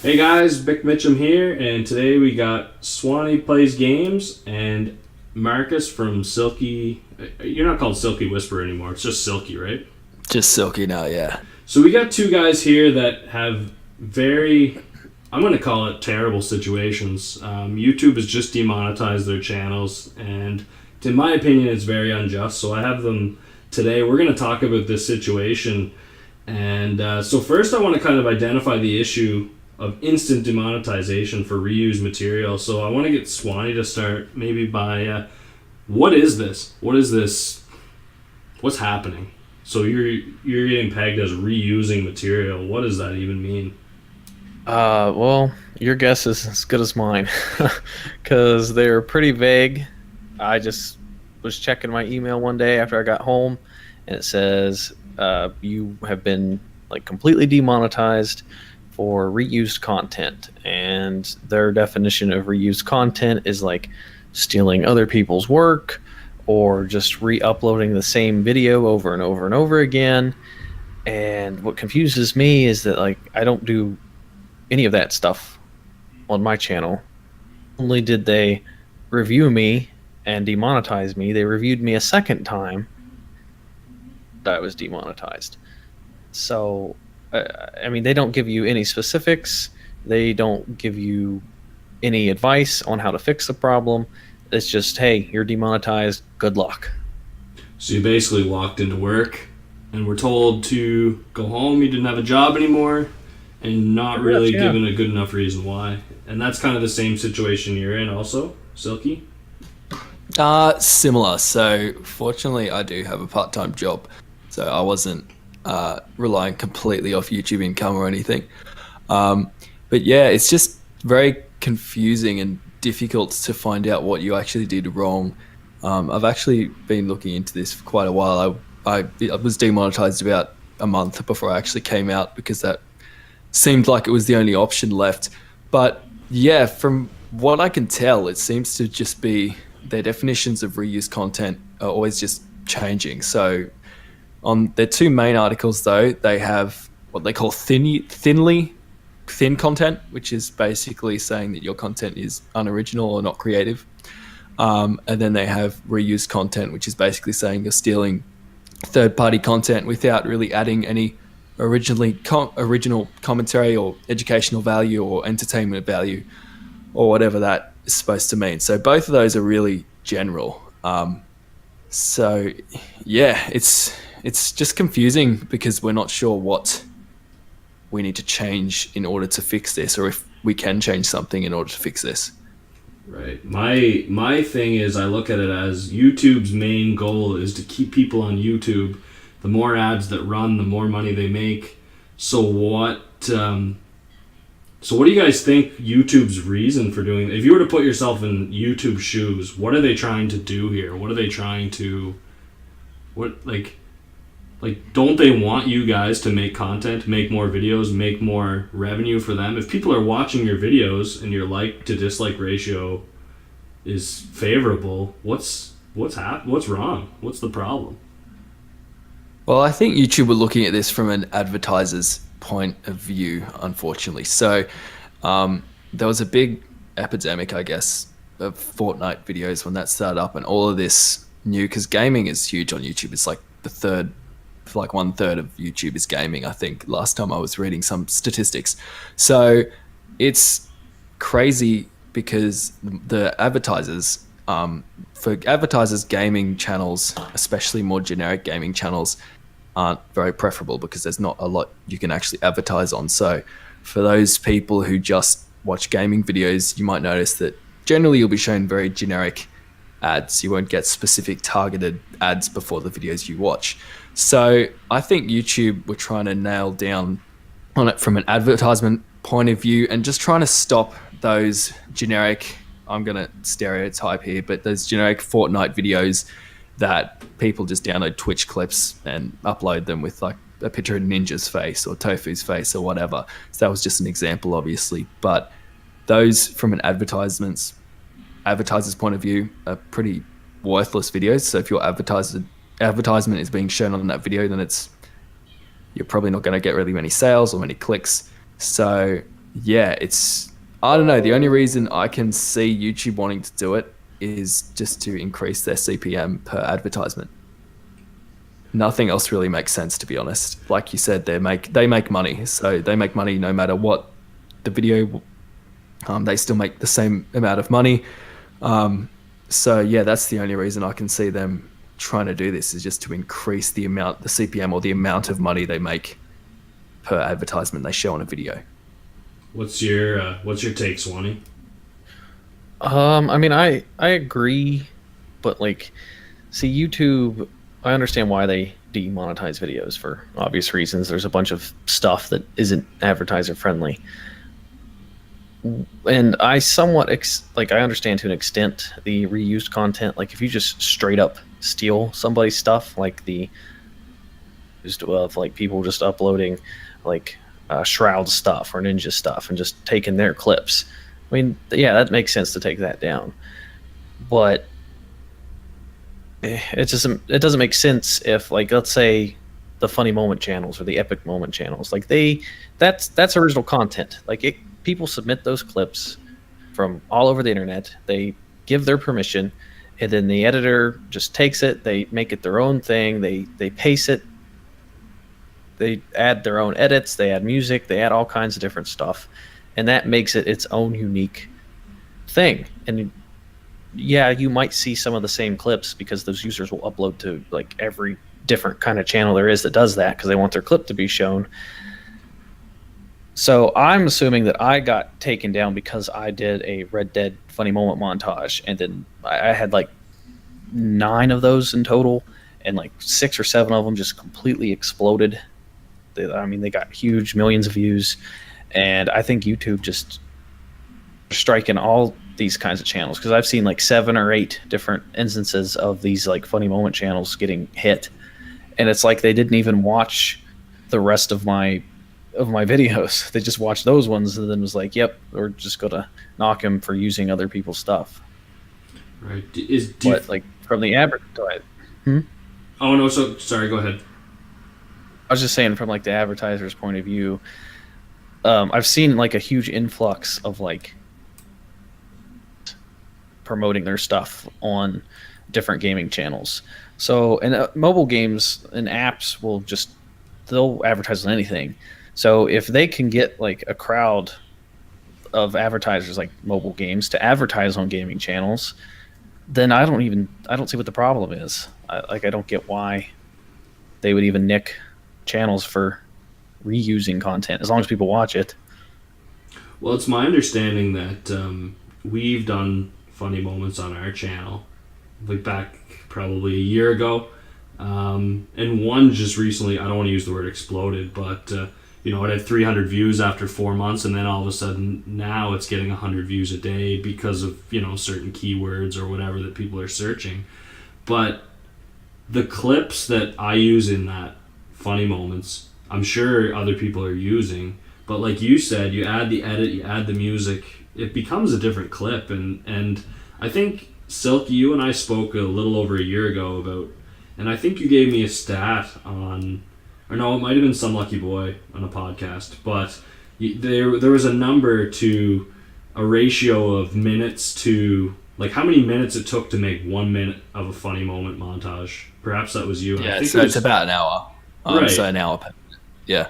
Hey guys, Big Mitchum here, and today we got SwanyPlaysGames and Marcus from Silkie. You're not called Silkie Whisper anymore, it's just Silkie, right? Just Silky now, yeah. So we got two guys here that have very, I'm going to call it terrible situations. YouTube has just demonetized their channels, and in my opinion, it's very unjust. So I have them today. We're going to talk about this situation. And so first, I want to kind of identify the issue of instant demonetization for reused material. So I want to get Swany to start maybe by what is this? What is this? What's happening? So you're getting pegged as reusing material. What does that even mean? Well, your guess is as good as mine, because they're pretty vague. I just was checking my email one day after I got home, and it says you have been like completely demonetized for reused content, and their definition of reused content is like stealing other people's work or just re-uploading the same video over and over and over again. And what confuses me is that like I don't do any of that stuff on my channel. Only did they review me and demonetize me, they reviewed me a second time that I was demonetized. So, I mean, they don't give you any specifics. They don't give you any advice on how to fix the problem. It's just, hey, you're demonetized. Good luck. So you basically walked into work and were told to go home. You didn't have a job anymore, and not Pretty much, really yeah. given a good enough reason why. And that's kind of the same situation you're in, also, Silky. Similar. So, fortunately, I do have a part-time job, so I wasn't relying completely off YouTube income or anything. But yeah, it's just very confusing and difficult to find out what you actually did wrong. I've actually been looking into this for quite a while. I was demonetized about a month before I actually came out because that seemed like it was the only option left. But yeah, from what I can tell, it seems to just be their definitions of reused content are always just changing. So on their two main articles, though, they have what they call thin content, which is basically saying that your content is unoriginal or not creative. And then they have reused content, which is basically saying you're stealing third-party content without really adding any original commentary or educational value or entertainment value or whatever that is supposed to mean. So both of those are really general. So yeah, it's just confusing because we're not sure what we need to change in order to fix this, or if we can change something in order to fix this. Right. My thing is, I look at it as YouTube's main goal is to keep people on YouTube. The more ads that run, the more money they make. So what? So what do you guys think YouTube's reason for doing? If you were to put yourself in YouTube's shoes, what are they trying to do here? What are they trying to? What like don't they want you guys to make content, make more videos, make more revenue for them? If people are watching your videos and your like to dislike ratio is favorable, what's wrong? What's the problem? Well, I think YouTube were looking at this from an advertiser's point of view, unfortunately. So there was a big epidemic, I guess, of Fortnite videos when that started up, and all of this new, because gaming is huge on YouTube. It's like like 1/3 of YouTube is gaming, I think, last time I was reading some statistics. So it's crazy because the advertisers, for advertisers, gaming channels, especially more generic gaming channels, aren't very preferable because there's not a lot you can actually advertise on. So for those people who just watch gaming videos, you might notice that generally you'll be shown very generic ads. You won't get specific targeted ads before the videos you watch. So I think YouTube were trying to nail down on it from an advertisement point of view and just trying to stop those generic, I'm going to stereotype here, but those generic Fortnite videos that people just download Twitch clips and upload them with like a picture of Ninja's face or Tofu's face or whatever. So that was just an example, obviously. But those from an advertiser's point of view are pretty worthless videos. So if your advertisement is being shown on that video, then you're probably not going to get really many sales or many clicks. So yeah, I don't know. The only reason I can see YouTube wanting to do it is just to increase their CPM per advertisement. Nothing else really makes sense, to be honest. Like you said, they make money, so they make money no matter what the video. They still make the same amount of money. So yeah, that's the only reason I can see them trying to do this, is just to increase the CPM, or the amount of money they make per advertisement they show on a video. What's your take, Swany? I mean, I agree, but like, see, YouTube, I understand why they demonetize videos for obvious reasons. There's a bunch of stuff that isn't advertiser friendly, and I somewhat I understand to an extent the reused content. Like, if you just straight up steal somebody's stuff, like of like people just uploading like Shroud stuff or Ninja stuff and just taking their clips. I mean, yeah, that makes sense to take that down, but it doesn't make sense if, like, let's say the funny moment channels or the epic moment channels, like that's original content. Like, people submit those clips from all over the internet. They give their permission, and then the editor just takes it. They make it their own thing. They pace it. They add their own edits. They add music. They add all kinds of different stuff, and that makes it its own unique thing. And yeah, you might see some of the same clips because those users will upload to like every different kind of channel there is that does that because they want their clip to be shown. So I'm assuming that I got taken down because I did a Red Dead funny moment montage, and then I had like 9 of those in total, and like 6 or 7 of them just completely exploded. They got huge, millions of views, and I think YouTube just striking all these kinds of channels, because I've seen like 7 or 8 different instances of these like funny moment channels getting hit, and it's like they didn't even watch the rest of my videos. They just watched those ones and then was like, "Yep, we're just gonna knock him for using other people's stuff." Right? But like from the advertiser. Oh no! So sorry. Go ahead. I was just saying, from like the advertiser's point of view, I've seen like a huge influx of like promoting their stuff on different gaming channels. So, and mobile games and apps they'll advertise on anything. So if they can get like a crowd of advertisers like mobile games to advertise on gaming channels, then I don't see what the problem is. I don't get why they would even nick channels for reusing content as long as people watch it. Well, it's my understanding that we've done funny moments on our channel, like back probably a year ago, and one just recently. I don't want to use the word exploded, but it had 300 views after 4 months, and then all of a sudden now it's getting 100 views a day because of certain keywords or whatever that people are searching. But the clips that I use in that funny moments, I'm sure other people are using, but like you said, you add the edit, you add the music, it becomes a different clip. And I think, Silkie, you and I spoke a little over a year ago about, and I think you gave me a stat on, or no, it might have been Some Lucky Boy on a podcast, but there was a number to a ratio of minutes to, like, how many minutes it took to make 1 minute of a funny moment montage. Perhaps that was you. Yeah, so it's about an hour. Right. So an hour per minute. Yeah.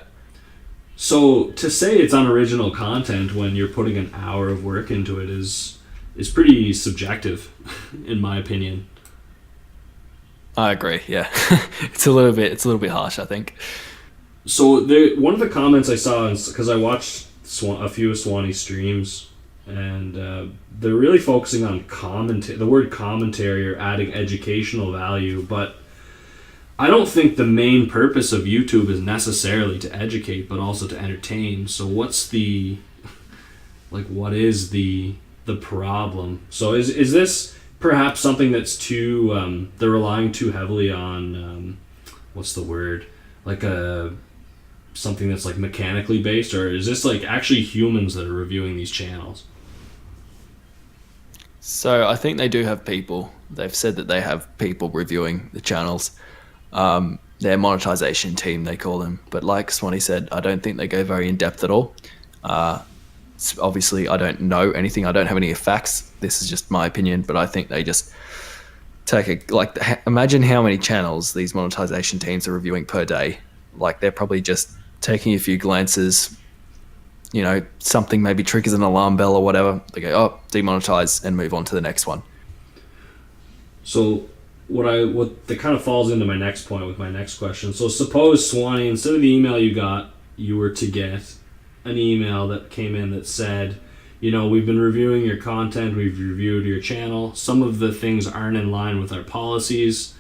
So to say it's unoriginal content when you're putting an hour of work into it is pretty subjective, in my opinion. I agree. Yeah, it's a little bit harsh, I think. So one of the comments I saw, because I watched a few of Swany's streams, and they're really focusing on the word commentary, or adding educational value, but I don't think the main purpose of YouTube is necessarily to educate, but also to entertain. So what is the problem? So is this perhaps something that's too, they're relying too heavily on, what's the word? Like something that's like mechanically based, or is this like actually humans that are reviewing these channels? So I think they do have people. They've said that they have people reviewing the channels. Their monetization team, they call them. But like Swany said, I don't think they go very in depth at all. Obviously, I don't know anything. I don't have any facts. This is just my opinion, but I think they just imagine how many channels these monetization teams are reviewing per day. Like, they're probably just taking a few glances, something maybe triggers an alarm bell or whatever. They go, oh, demonetize, and move on to the next one. So what that kind of falls into my next point with my next question. So suppose, Swany, instead of the email you got, you were to get an email that came in that said, we've been reviewing your content, we've reviewed your channel. Some of the things aren't in line with our policies.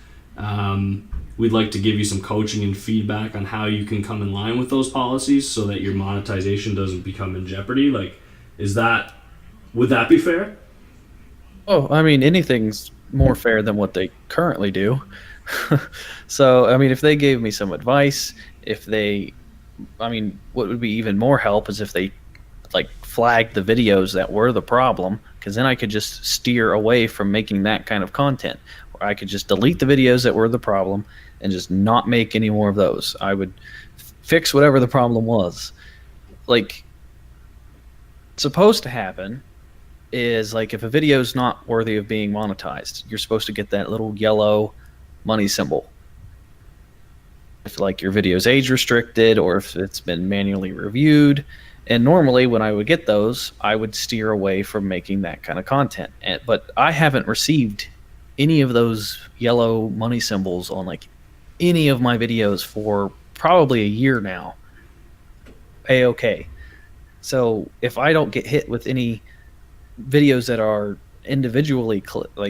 We'd like to give you some coaching and feedback on how you can come in line with those policies so that your monetization doesn't become in jeopardy. Like, would that be fair? Oh, I mean, anything's more fair than what they currently do. So, I mean, if they gave me some advice, what would be even more help is if they flagged the videos that were the problem, because then I could just steer away from making that kind of content. Or I could just delete the videos that were the problem and just not make any more of those. I would fix whatever the problem was. Supposed to happen is if a video is not worthy of being monetized, you're supposed to get that little yellow money symbol. If your video is age restricted or if it's been manually reviewed. And normally when I would get those, I would steer away from making that kind of content. But I haven't received any of those yellow money symbols on any of my videos for probably a year now. A-okay. So if I don't get hit with any videos that are individually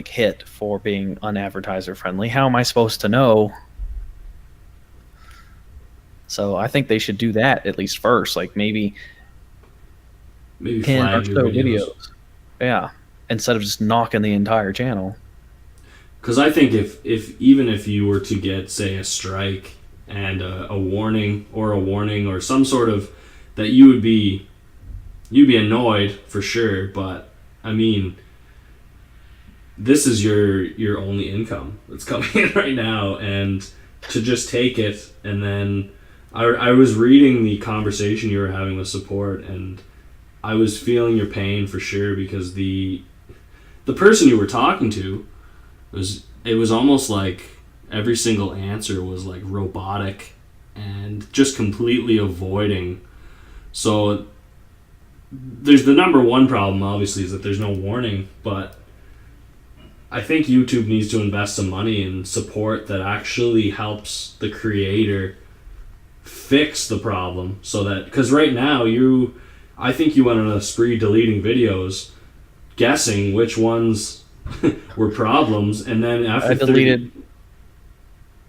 hit for being unadvertiser friendly, how am I supposed to know? So I think they should do that at least first. Maybe 10 or flag so your videos. videos. Yeah. Instead of just knocking the entire channel. Because I think if even if you were to get, say, a strike and a warning or some sort of that, you'd be annoyed for sure. But I mean, this is your only income that's coming in right now, and to just take it. And then I was reading the conversation you were having with support, and I was feeling your pain for sure, because the person you were talking to it was almost like every single answer was robotic and just completely avoiding. So there's the number one problem, obviously, is that there's no warning, but I think YouTube needs to invest some money in support that actually helps the creator fix the problem, so that, because right now I think you went on a spree deleting videos, guessing which ones were problems, and then after I deleted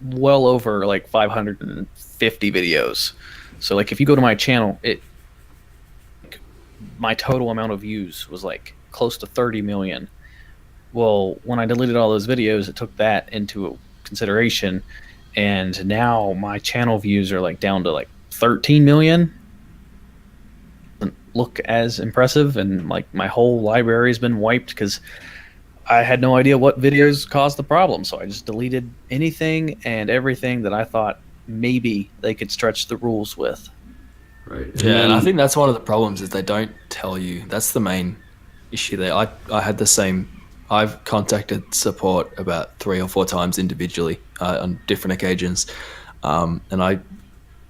well over 550 videos. So if you go to my channel, my total amount of views was close to 30 million. Well, when I deleted all those videos, it took that into consideration, and now my channel views are down to 13 million. Doesn't look as impressive, and my whole library has been wiped because I had no idea what videos caused the problem. So I just deleted anything and everything that I thought maybe they could stretch the rules with. Right. And I think that's one of the problems, is they don't tell you. That's the main issue there. I had the same. I've contacted support about 3 or 4 times individually on different occasions, and I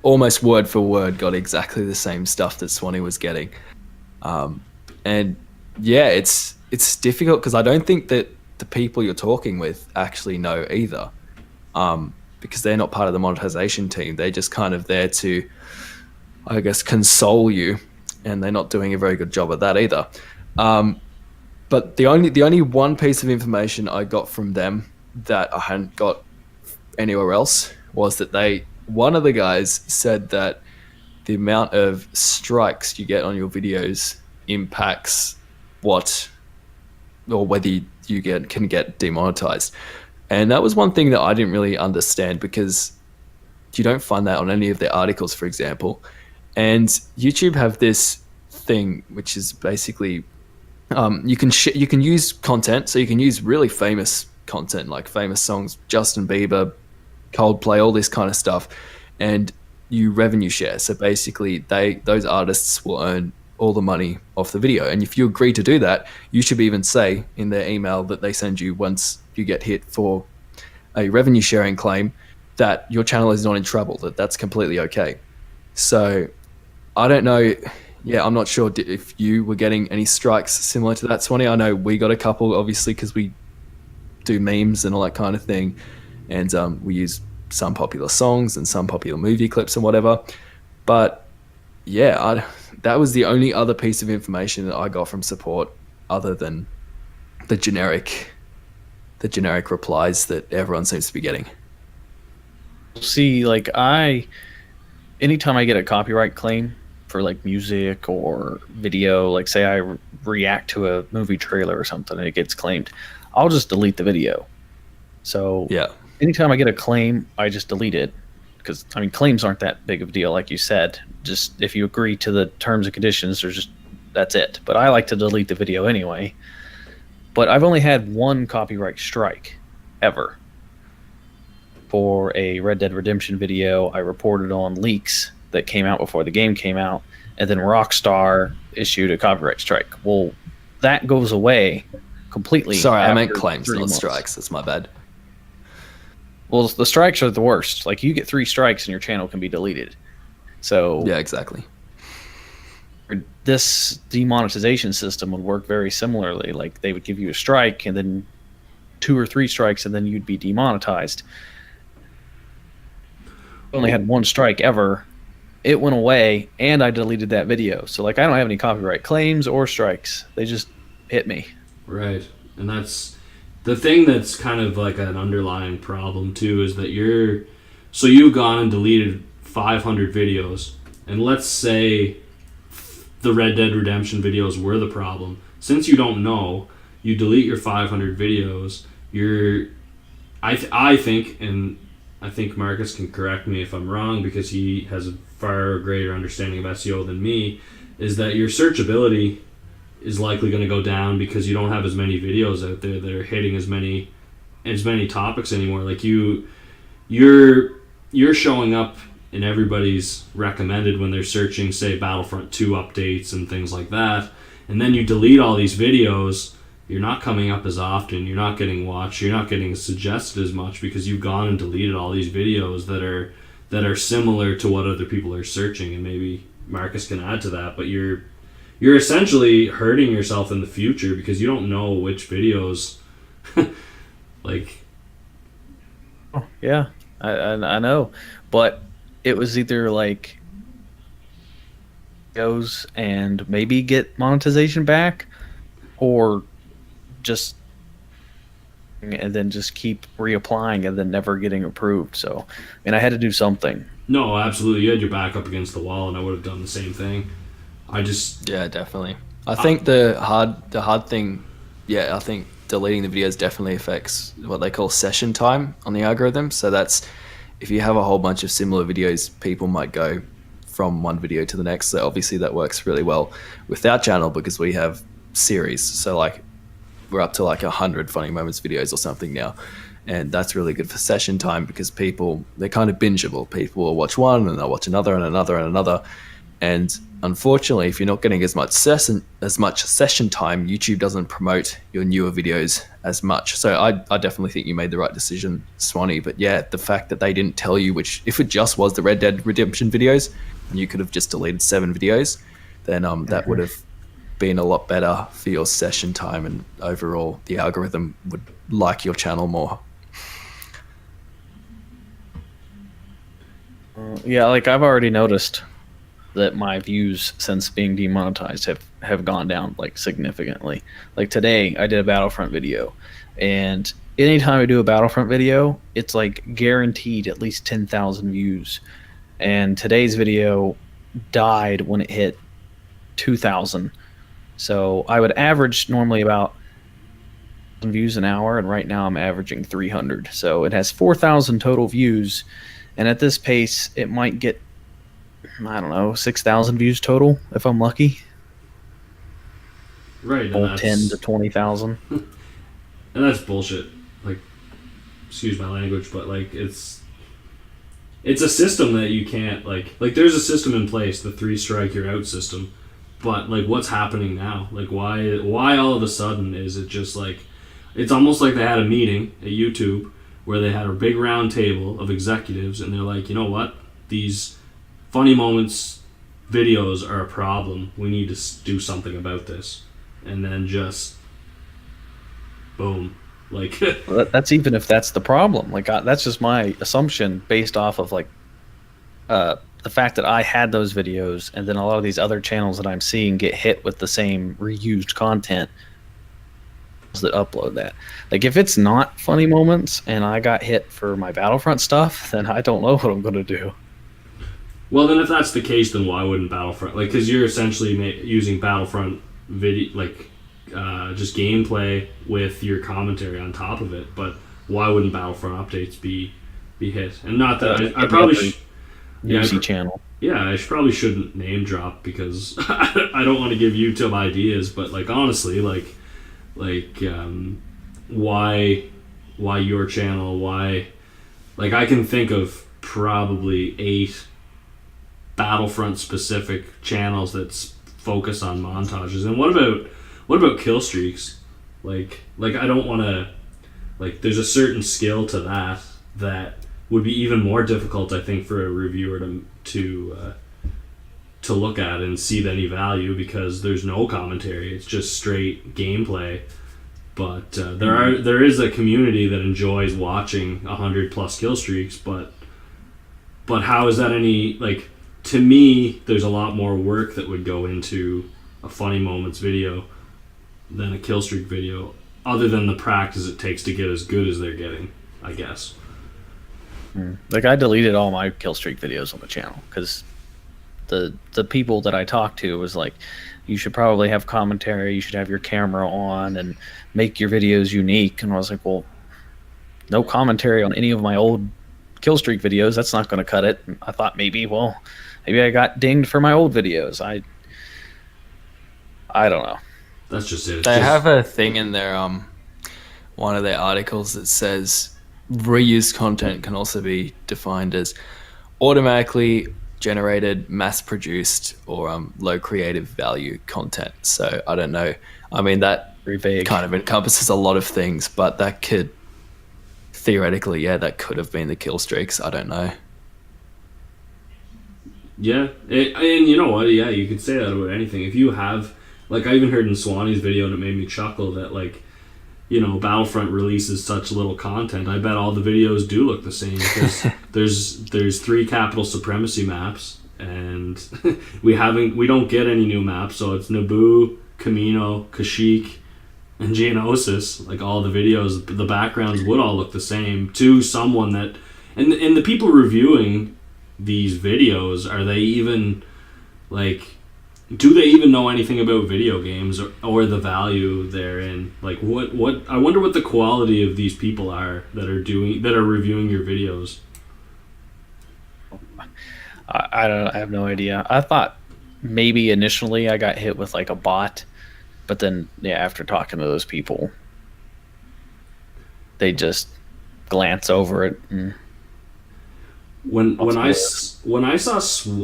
almost word for word got exactly the same stuff that Swany was getting. And yeah, it's difficult because I don't think that the people you're talking with actually know either, because they're not part of the monetization team. They're just kind of there to, I guess, console you, and they're not doing a very good job at that either. But the only one piece of information I got from them that I hadn't got anywhere else was that one of the guys said that the amount of strikes you get on your videos impacts whether you can get demonetized. And that was one thing that I didn't really understand, because you don't find that on any of their articles, for example. And YouTube have this thing which is basically you can use content, so you can use really famous content like famous songs, Justin Bieber, Coldplay, all this kind of stuff, and you revenue share. So basically those artists will earn all the money off the video. And if you agree to do that, you should even say in their email that they send you once you get hit for a revenue sharing claim that your channel is not in trouble, that that's completely okay. So I don't know. Yeah, I'm not sure if you were getting any strikes similar to that, Swanee. I know we got a couple, obviously, because we do memes and all that kind of thing. And we use some popular songs and some popular movie clips and whatever. But yeah, that was the only other piece of information that I got from support other than the generic replies that everyone seems to be getting. See, like anytime I get a copyright claim for like music or video, like say I react to a movie trailer or something and it gets claimed, I'll just delete the video. So yeah, anytime I get a claim, I just delete it. Because I mean, claims aren't that big of a deal, like you said. Just if you agree to the terms and conditions, that's it. But I like to delete the video anyway. But I've only had one copyright strike ever. For a Red Dead Redemption video, I reported on leaks that came out before the game came out, and then Rockstar issued a copyright strike. Well, that goes away completely. Sorry, I meant claims, not strikes. That's my bad. Well, the strikes are the worst. Like, you get 3 strikes and your channel can be deleted. So yeah, exactly. This demonetization system would work very similarly. Like, they would give you a strike and then 2 or 3 strikes and then you'd be demonetized. I only had 1 strike ever. It went away and I deleted that video. So like, I don't have any copyright claims or strikes. They just hit me. Right. And that's the thing that's kind of like an underlying problem too, is that you've gone and deleted 500 videos, and let's say the Red Dead Redemption videos were the problem. Since you don't know, you delete your 500 videos. I think, and I think Marcus can correct me if I'm wrong because he has a far greater understanding of SEO than me, is that your searchability is likely going to go down because you don't have as many videos out there that are hitting as many topics anymore. Like you're showing up in everybody's recommended when they're searching, say, Battlefront 2 updates and things like that, and then you delete all these videos. You're not coming up as often, you're not getting watched, you're not getting suggested as much because you've gone and deleted all these videos that are similar to what other people are searching. And maybe Marcus can add to that, but you're essentially hurting yourself in the future because you don't know which videos like. Oh, yeah, I know, but it was either like goes and maybe get monetization back, or just and then just keep reapplying and then never getting approved. So, I mean, I had to do something. No, absolutely. You had your back up against the wall, and I would have done the same thing. Yeah, definitely. I think the hard thing, yeah, I think deleting the videos definitely affects what they call session time on the algorithm. So that's, if you have a whole bunch of similar videos, people might go from one video to the next. So obviously that works really well with our channel because we have series. So like we're up to like 100 funny moments videos or something now. And that's really good for session time because people, they're kind of bingeable. People will watch one and they'll watch another and another and another. And unfortunately, if you're not getting as much session time, YouTube doesn't promote your newer videos as much. So I definitely think you made the right decision, Swanee. But yeah, the fact that they didn't tell you which, if it just was the Red Dead Redemption videos, and you could have just deleted 7 videos, then that would have been a lot better for your session time, and overall the algorithm would like your channel more. Yeah, like I've already noticed that my views since being demonetized have gone down like significantly. Like today I did a Battlefront video, and anytime I do a Battlefront video, it's like guaranteed at least 10,000 views. And today's video died when it hit 2,000. So I would average normally about views an hour, and right now I'm averaging 300. So it has 4,000 total views, and at this pace it might get, I don't know, 6,000 views total if I'm lucky. Right, and 10 to 20,000. And that's bullshit. Like, excuse my language, but like it's a system that you can't like there's a system in place, the 3 strike you're out system, but like, what's happening now? Like, why all of a sudden is it just like, it's almost like they had a meeting at YouTube where they had a big round table of executives, and they're like, you know what, these funny moments videos are a problem. We need to do something about this, and then just boom, like. Well, that's even if that's the problem. Like that's just my assumption based off of like the fact that I had those videos, and then a lot of these other channels that I'm seeing get hit with the same reused content that upload that. Like if it's not funny moments and I got hit for my Battlefront stuff, then I don't know what I'm gonna do. Well, then if that's the case, then why wouldn't Battlefront? Like, because you're essentially using Battlefront video, like just gameplay with your commentary on top of it. But why wouldn't Battlefront updates be hit? And not that I probably channel. Yeah, I probably shouldn't name drop because I don't want to give YouTube ideas. But like honestly, why your channel? Why? Like I can think of probably 8 Battlefront specific channels that focus on montages. And what about kill streaks? Like I don't want to, like, there's a certain skill to that would be even more difficult, I think, for a reviewer to look at and see any value, because there's no commentary. It's just straight gameplay. But there is a community that enjoys watching 100+ kill streaks. But how is that any, like, to me, there's a lot more work that would go into a funny moments video than a kill streak video, other than the practice it takes to get as good as they're getting, I guess. Like I deleted all my kill streak videos on the channel because the people that I talked to was like, you should probably have commentary, you should have your camera on and make your videos unique. And I was like, well, no commentary on any of my old kill streak videos, that's not going to cut it. And I thought maybe I got dinged for my old videos. I don't know. That's just it. They have a thing in their one of their articles that says reused content can also be defined as automatically generated, mass-produced, or low creative value content. So I don't know. I mean, that kind of encompasses a lot of things, but that could theoretically, that could have been the kill streaks. I don't know. Yeah, and you know what? Yeah, you could say that about anything. If you have, like, I even heard in Swany's video, and it made me chuckle that, like, you know, Battlefront releases such little content. I bet all the videos do look the same because there's 3 capital supremacy maps, and we don't get any new maps. So it's Naboo, Camino, Kashyyyk, and Geonosis. Like all the videos, the backgrounds would all look the same to someone that, and the people reviewing these videos, are they even, like, do they even know anything about video games or the value therein? Like what I wonder what the quality of these people are that are reviewing your videos. I don't. I have no idea. I thought maybe initially I got hit with like a bot, but then after talking to those people, they just glance over it. And when I saw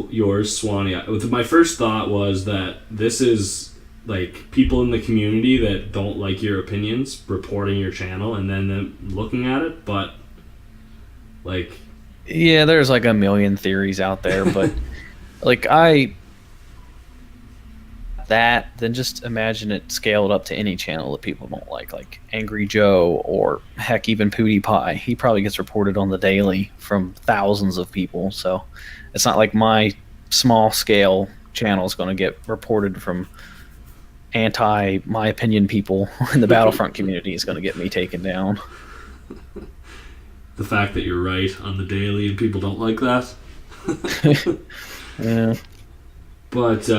yours, Swany, my first thought was that this is like people in the community that don't like your opinions reporting your channel and then them looking at it, but like, yeah, there's like a million theories out there, but like then just imagine it scaled up to any channel that people don't like Angry Joe, or heck, even PewDiePie. He probably gets reported on the daily from thousands of people, so it's not like my small scale channel is going to get reported from my opinion people in the Battlefront community is going to get me taken down. The fact that you're right on the daily and people don't like that. Yeah. But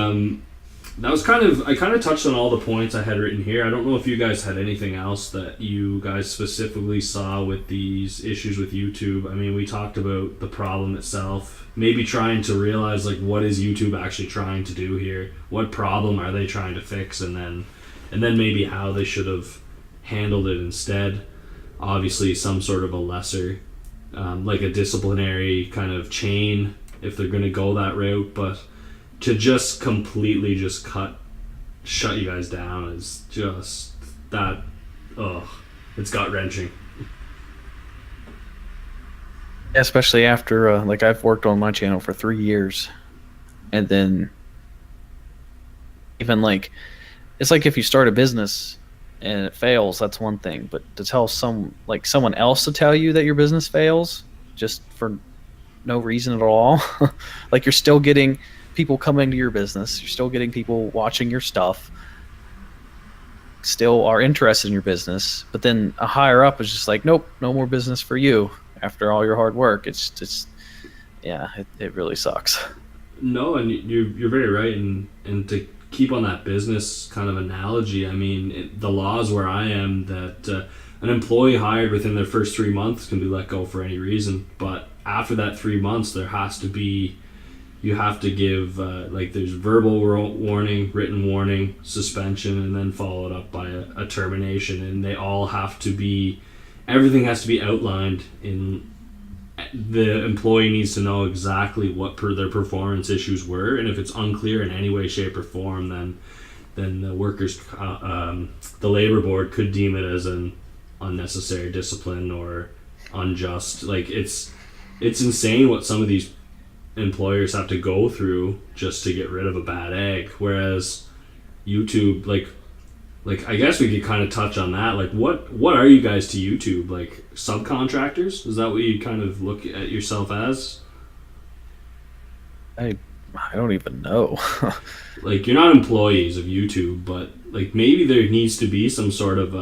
that was I kind of touched on all the points I had written here. I don't know if you guys had anything else that you guys specifically saw with these issues with YouTube. I mean, we talked about the problem itself, maybe trying to realize, like, what is YouTube actually trying to do here? What problem are they trying to fix? And then maybe how they should have handled it instead. Obviously, some sort of a lesser, like a disciplinary kind of chain if they're going to go that route. But to just completely just shut you guys down is just that. It's gut wrenching. Especially after like I've worked on my channel for 3 years, and then even like it's like if you start a business and it fails, that's one thing, but to tell someone else to tell you that your business fails just for no reason at all, like you're still getting people coming to your business, you're still getting people watching your stuff, still are interested in your business, but then a higher up is just like, nope, no more business for you after all your hard work. It's just, yeah, it really sucks. No, and you're very right, and to keep on that business kind of analogy, I mean, the laws where I am that an employee hired within their first 3 months can be let go for any reason, but after that 3 months, there has to be, you have to give like there's verbal warning, written warning, suspension, and then followed up by a termination, and they all have to be, everything has to be outlined in. The employee needs to know exactly what their performance issues were, and if it's unclear in any way, shape, or form, then the workers, the labor board could deem it as an unnecessary discipline or unjust. Like it's insane what some of these employers have to go through just to get rid of a bad egg. Whereas YouTube, like I guess we could kind of touch on that. Like, what are you guys to YouTube? Like, subcontractors? Is that what you kind of look at yourself as? I don't even know. Like, you're not employees of YouTube, but like maybe there needs to be some sort of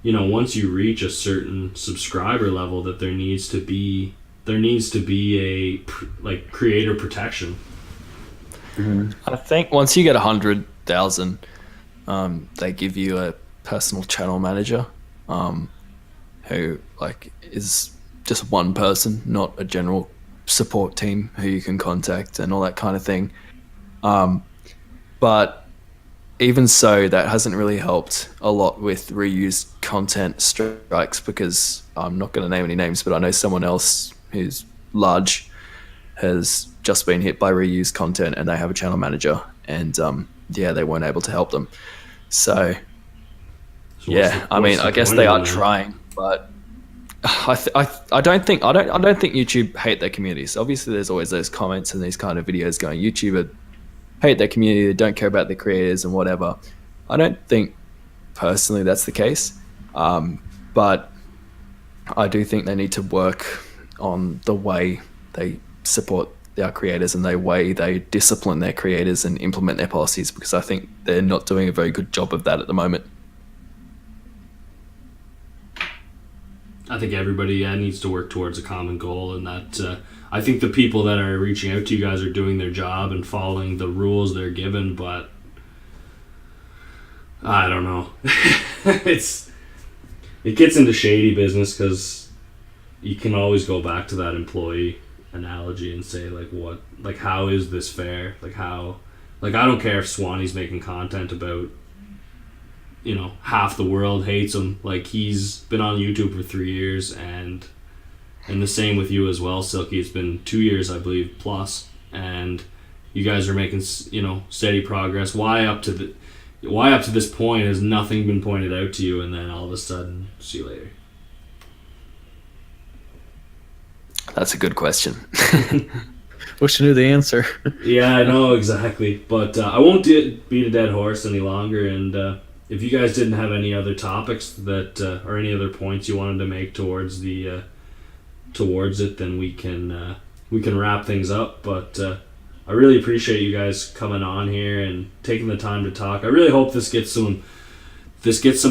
once you reach a certain subscriber level, that there needs to be a like creator protection. Mm-hmm. I think once you get 100,000. They give you a personal channel manager, who like is just one person, not a general support team who you can contact and all that kind of thing. But even so, that hasn't really helped a lot with reused content strikes, because I'm not going to name any names, but I know someone else who's large has just been hit by reused content, and they have a channel manager, and they weren't able to help them. So yeah, I mean, I guess they are trying, but I don't think YouTube hate their communities. Obviously, there's always those comments and these kind of videos going, YouTuber hate their community, they don't care about their creators and whatever. I don't think personally that's the case, but I do think they need to work on the way they support their creators and the way they discipline their creators and implement their policies, because I think they're not doing a very good job of that at the moment. I think everybody needs to work towards a common goal, and that I think the people that are reaching out to you guys are doing their job and following the rules they're given, but I don't know. It gets into shady business, because you can always go back to that employee analogy and say, like how is this fair? Like how, like I don't care if Swany's making content about, half the world hates him. Like, he's been on YouTube for 3 years, and the same with you as well, Silkie. It's been 2 years, I believe, plus, and you guys are making steady progress. Why up to this point has nothing been pointed out to you, and then all of a sudden, see you later? That's a good question. Wish I knew the answer. Yeah, I know, exactly. But I won't beat a dead horse any longer. And if you guys didn't have any other topics that or any other points you wanted to make towards it, then we can wrap things up. But I really appreciate you guys coming on here and taking the time to talk. I really hope this gets some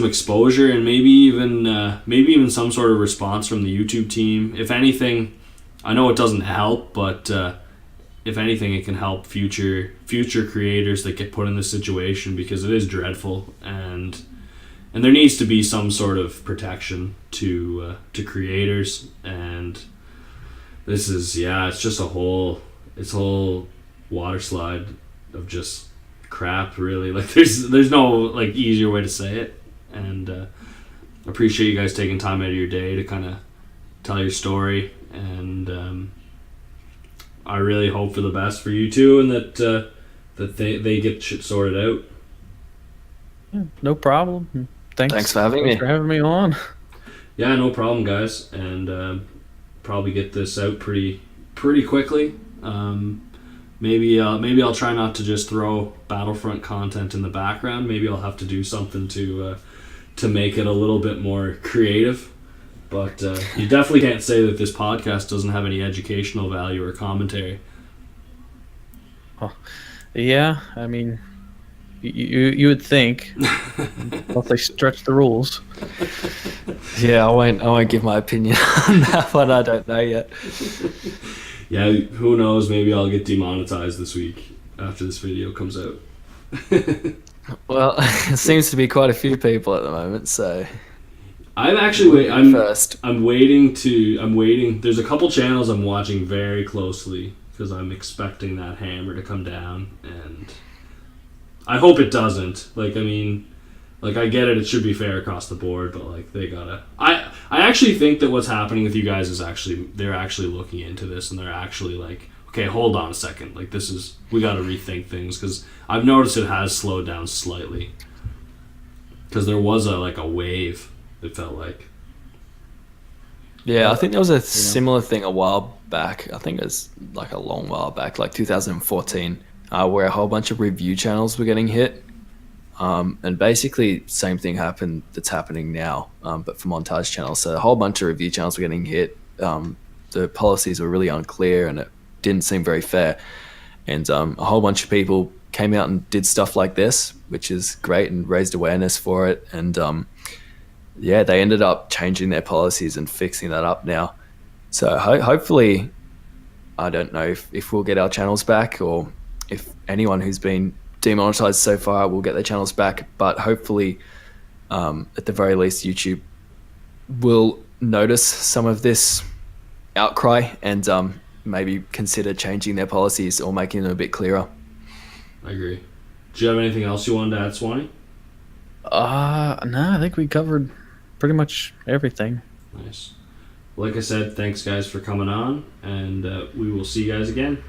exposure, and maybe even some sort of response from the YouTube team. If anything, I know it doesn't help, but if anything, it can help future creators that get put in this situation, because it is dreadful, and there needs to be some sort of protection to creators. And this is it's just a whole water slide of just crap, really. Like, there's no like easier way to say it. And I appreciate you guys taking time out of your day to kind of tell your story, and I really hope for the best for you too, and that that they get shit sorted out. Yeah, no problem. Thanks for having me. For having me on. Yeah, no problem, guys, and probably get this out pretty quickly. Maybe I'll try not to just throw Battlefront content in the background. Maybe I'll have to do something to make it a little bit more creative. But you definitely can't say that this podcast doesn't have any educational value or commentary. Oh, yeah, I mean, you would think, if they stretch the rules. Yeah, I won't give my opinion on that one. I don't know yet. Yeah, who knows? Maybe I'll get demonetized this week after this video comes out. Well, it seems to be quite a few people at the moment, so I'm actually first. I'm waiting. There's a couple channels I'm watching very closely because I'm expecting that hammer to come down, and I hope it doesn't. Like, I mean, like, I get it. It should be fair across the board, but like, they gotta. I actually think that what's happening with you guys is they're actually looking into this, and they're actually like, okay, hold on a second. Like, we got to rethink things, because I've noticed it has slowed down slightly. Because there was a wave. It felt like. Yeah, I think there was a similar thing a while back. I think it was like a long while back, like 2014, where a whole bunch of review channels were getting hit. And basically, same thing happened that's happening now, but for montage channels. So a whole bunch of review channels were getting hit. The policies were really unclear, and it didn't seem very fair. And a whole bunch of people came out and did stuff like this, which is great, and raised awareness for it. And yeah, they ended up changing their policies and fixing that up now. So hopefully, I don't know if we'll get our channels back, or if anyone who's been demonetized so far will get their channels back, but hopefully at the very least YouTube will notice some of this outcry and maybe consider changing their policies or making them a bit clearer. I agree. Do you have anything else you wanted to add, Swany? No, I think we covered pretty much everything. Nice. Like I said, thanks guys for coming on, and we will see you guys again.